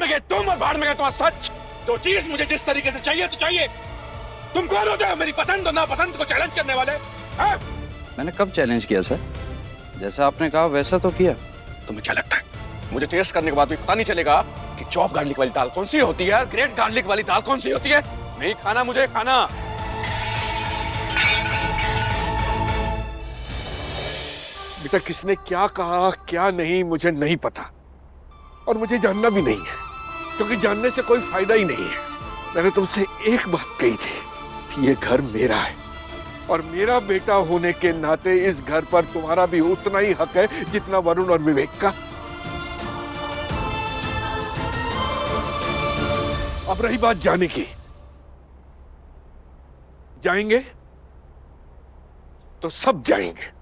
में गए तुम और भाड़ में गए तुम्हारा सच। जो चीज मुझे जिस तरीके से चाहिए तो चाहिए। तुम कौन होते हो मेरी पसंद और नापसंद को चैलेंज करने वाले? हाँ? मैंने कब चैलेंज किया सर? जैसा आपने कहा वैसा तो किया। तुम्हें क्या लगता है मुझे टेस्ट करने के बाद भी पता नहीं चलेगा कि चॉप गार्लिक वाली दाल कौन सी होती है, ग्रेट गार्लिक वाली दाल कौन सी होती है? नहीं खाना मुझे खाना। बेटा किसने क्या कहा क्या नहीं मुझे नहीं पता, और मुझे जानना भी नहीं है, क्योंकि जानने से कोई फायदा ही नहीं है। मैंने तुमसे एक बात कही थी कि ये घर मेरा है, और मेरा बेटा होने के नाते इस घर पर तुम्हारा भी उतना ही हक है जितना वरुण और विवेक का। अब रही बात जाने की, जाएंगे तो सब जाएंगे,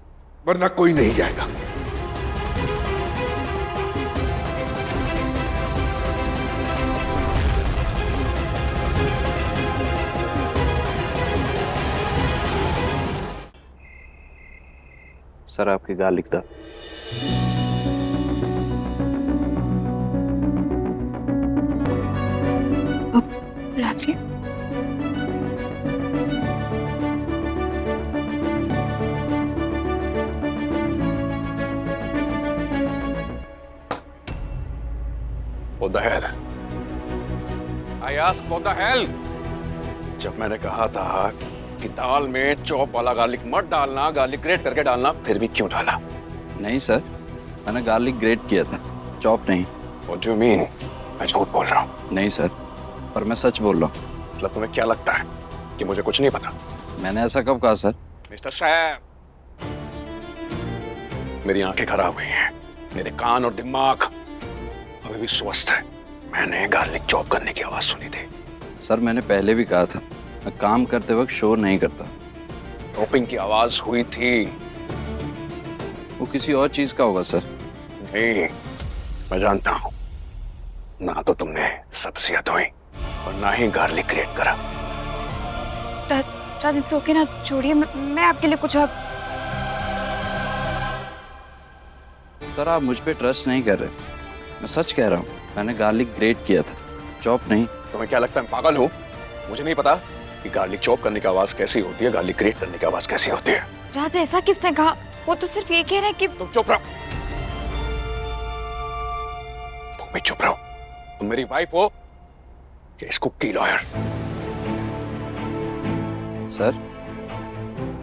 वरना कोई नहीं जाएगा। सर आपकी गार्लिक दाल। राजी, What the hell? I asked what the hell? जब मैंने कहा था कि दाल में चॉप वाला गार्लिक मत डालना, गार्लिक ग्रेट करके डालना, फिर भी क्यों डाला? नहीं सर, मैंने गार्लिक ग्रेट किया था, चॉप नहीं। What do you mean? मैं झूठ बोल रहा हूँ। नहीं सर, पर मैं सच बोल रहा हूँ। मतलब तुम्हें क्या लगता है कि मुझे कुछ नहीं पता? मैंने ऐसा कब कहा सर? मिस्टर साहब, मेरी आंखें खराब हुई हैं, मेरे कान और दिमाग अभी भी स्वस्थ है। मैंने गार्लिक चॉप करने की आवाज सुनी थी। सर मैंने पहले भी कहा था, मैं काम करते वक्त शोर नहीं करता। चॉपिंग की आवाज हुई थी। वो किसी और चीज का होगा सर। नहीं, मैं जानता हूँ। ना तो तुमने सब्जियां धोई और ना ही गार्लिक ग्रेट करा। राज इट्स ओके ना, छोड़िए, मैं आपके लिए कुछ और। सर आप मुझ पे ट्रस्ट नहीं कर रहे, मैं सच कह रहा हूँ। मैंने गार्लिक ग्रेट किया था, चॉप नहीं। तुम्हें क्या लगता है मैं पागल हूँ? मुझे नहीं पता कि गार्लिक चॉप करने की आवाज कैसी होती है, गार्लिक ग्रेट करने की आवाज कैसी होती है। राज ऐसा किसने कहा? वो तो सिर्फ ये कह रहे हैं कि तुम चुप रहो। तुम भी चुप रहो। तुम मेरी वाइफ हो कि इस कुकी लॉयर? सर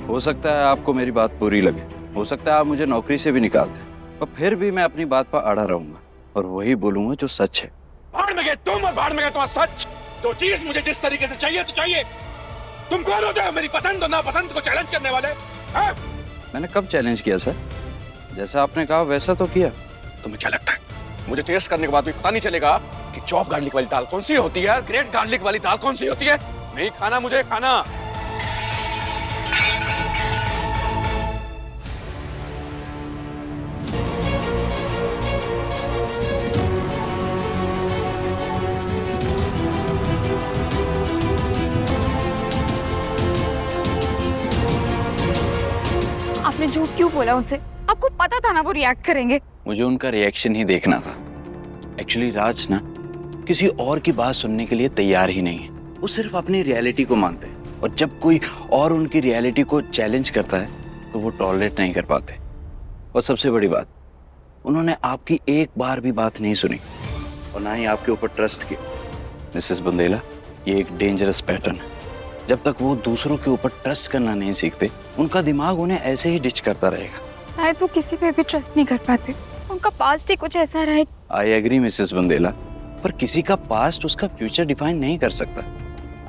हो सकता है आपको मेरी बात बुरी लगे, हो सकता है आप मुझे नौकरी से भी निकाल दें, पर फिर भी मैं अपनी बात पर अड़ा रहूंगा और वही बोलूंगा जो सच है। भाड़ में गए तुम और भाड़ में गए तुम्हारा सच। जो चीज मुझे जिस तरीके से चाहिए तो चाहिए। तुम कौन होते हो मेरी पसंद और नापसंद को चैलेंज करने वाले? हाँ? मैंने कब चैलेंज किया सर? जैसा आपने कहा वैसा तो किया। तुम्हें क्या लगता है मुझे टेस्ट करने के बाद भी पता नहीं चलेगा कि चॉप गार्लिक वाली दाल कौन सी होती है, ग्रेट गार्लिक वाली दाल कौन सी होती है? नहीं खाना मुझे खाना। आपने झूठ क्यों बोला उनसे? आपको पता था ना वो रिएक्ट करेंगे। मुझे उनका रिएक्शन ही देखना था। एक्चुअली राज ना किसी और की बात सुनने के लिए तैयार ही नहीं है। वो सिर्फ अपनी रियलिटी को मानते हैं, और जब कोई और उनकी रियलिटी को चैलेंज करता है तो वो टॉलरेट नहीं कर पाते। और सबसे बड़ी बात, उन्होंने आपकी एक बार भी बात नहीं सुनी और ना ही आपके ऊपर ट्रस्ट किया। मिसेस बुंदेला, ये एक डेंजरस पैटर्न है। जब तक वो दूसरों के ऊपर ट्रस्ट करना नहीं सीखते, उनका दिमाग उन्हें ऐसे ही डिच करता रहेगा। शायद वो किसी पे भी ट्रस्ट नहीं कर पाते। उनका पास्ट ही कुछ ऐसा रहा है। आई एग्री मिसेस बुंदेला, पर किसी का पास्ट उसका फ्यूचर डिफाइन नहीं कर सकता।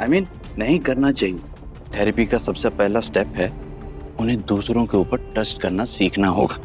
आई मीन नहीं करना चाहिए। थेरेपी का सबसे पहला स्टेप है उन्हें दूसरों के ऊपर ट्रस्ट करना सीखना होगा।